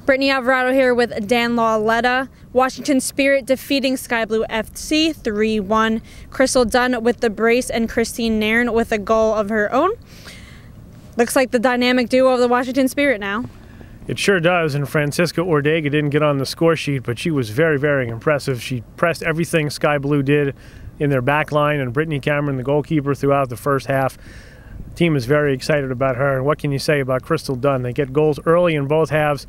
Brittany Alvarado here with Dan Lauletta. Washington Spirit defeating Sky Blue FC 3-1. Crystal Dunn with the brace and Christine Nairn with a goal of her own. Looks like the dynamic duo of the Washington Spirit now. It sure does, and Francisca Ordega didn't get on the score sheet, but she was very, very impressive. She pressed everything Sky Blue did in their back line, and Brittany Cameron, the goalkeeper, throughout the first half. The team is very excited about her, and what can you say about Crystal Dunn? They get goals early in both halves.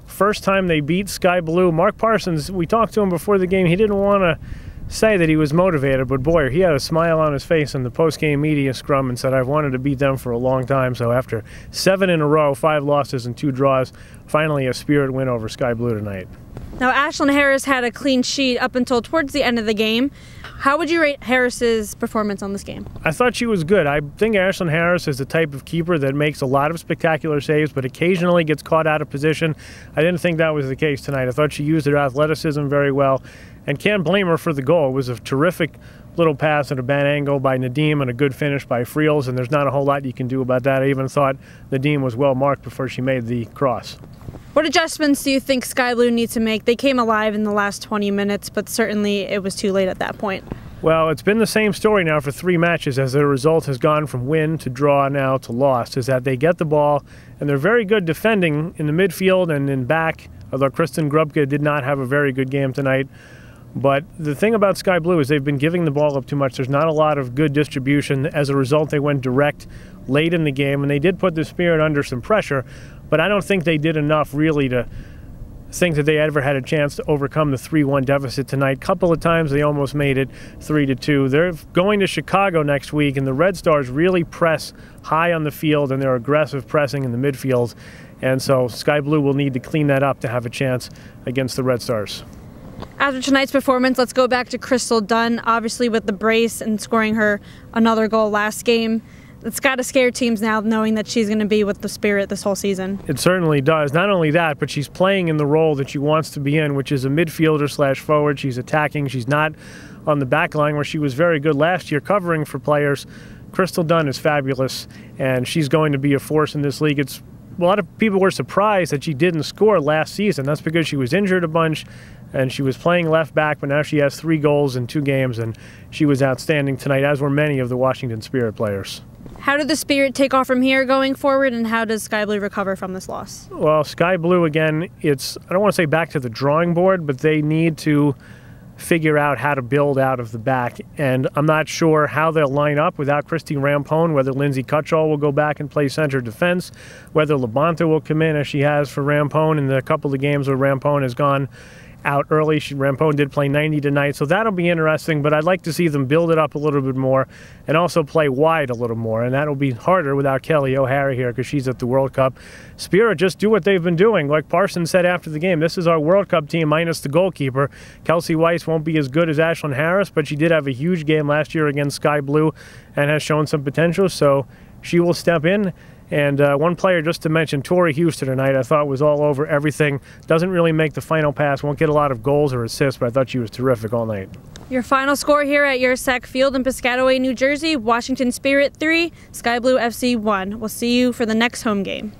First time they beat Sky Blue. Mark Parsons, we talked to him before the game. He didn't want to say that he was motivated, but boy, he had a smile on his face in the post-game media scrum and said, I've wanted to beat them for a long time. So after 7 in a row, 5 losses and 2 draws, finally a Spirit win over Sky Blue tonight. Now, Ashlyn Harris had a clean sheet up until towards the end of the game. How would you rate Harris's performance on this game? I thought she was good. I think Ashlyn Harris is the type of keeper that makes a lot of spectacular saves, but occasionally gets caught out of position. I didn't think that was the case tonight. I thought she used her athleticism very well, and can't blame her for the goal. It was a terrific little pass at a bad angle by Nadim and a good finish by Friels, and there's not a whole lot you can do about that. I even thought Nadim was well marked before she made the cross. What adjustments do you think Sky Blue needs to make? They came alive in the last 20 minutes, but certainly it was too late at that point. Well, it's been the same story now for 3 matches as their result has gone from win to draw now to loss, is that they get the ball and they're very good defending in the midfield and in back, although Kristen Grubka did not have a very good game tonight. But the thing about Sky Blue is they've been giving the ball up too much. There's not a lot of good distribution. As a result, they went direct late in the game, and they did put the Spirit under some pressure, but I don't think they did enough really to think that they ever had a chance to overcome the 3-1 deficit tonight. Couple of times they almost made it 3-2. They're going to Chicago next week, and the Red Stars really press high on the field, and they're aggressive pressing in the midfield. And so Sky Blue will need to clean that up to have a chance against the Red Stars. After tonight's performance, let's go back to Crystal Dunn, obviously with the brace and scoring her another goal last game. It's got to scare teams now knowing that she's going to be with the Spirit this whole season. It certainly does. Not only that, but she's playing in the role that she wants to be in, which is a midfielder/forward. She's attacking. She's not on the back line where she was very good last year covering for players. Crystal Dunn is fabulous, and she's going to be a force in this league. A lot of people were surprised that she didn't score last season. That's because she was injured a bunch, and she was playing left back, but now she has 3 goals in 2 games, and she was outstanding tonight, as were many of the Washington Spirit players. How did the Spirit take off from here going forward, and how does Sky Blue recover from this loss? Well, Sky Blue, again, I don't want to say back to the drawing board, but they need to figure out how to build out of the back. And I'm not sure how they'll line up without Christine Rampone, whether Lindsay Cutshall will go back and play center defense, whether Labonta will come in as she has for Rampone in the couple of games where Rampone has gone out early. Rampone did play 90 tonight, so that'll be interesting, but I'd like to see them build it up a little bit more and also play wide a little more, and that'll be harder without Kelly O'Hara here because she's at the World Cup. Spirit just do what they've been doing. Like Parsons said after the game, this is our World Cup team minus the goalkeeper. Kelsey Weiss won't be as good as Ashlyn Harris, but she did have a huge game last year against Sky Blue and has shown some potential, so she will step in. And one player, just to mention, Tori Houston tonight, I thought was all over everything. Doesn't really make the final pass, won't get a lot of goals or assists, but I thought she was terrific all night. Your final score here at Yursak Field in Piscataway, New Jersey, Washington Spirit 3, Sky Blue FC 1. We'll see you for the next home game.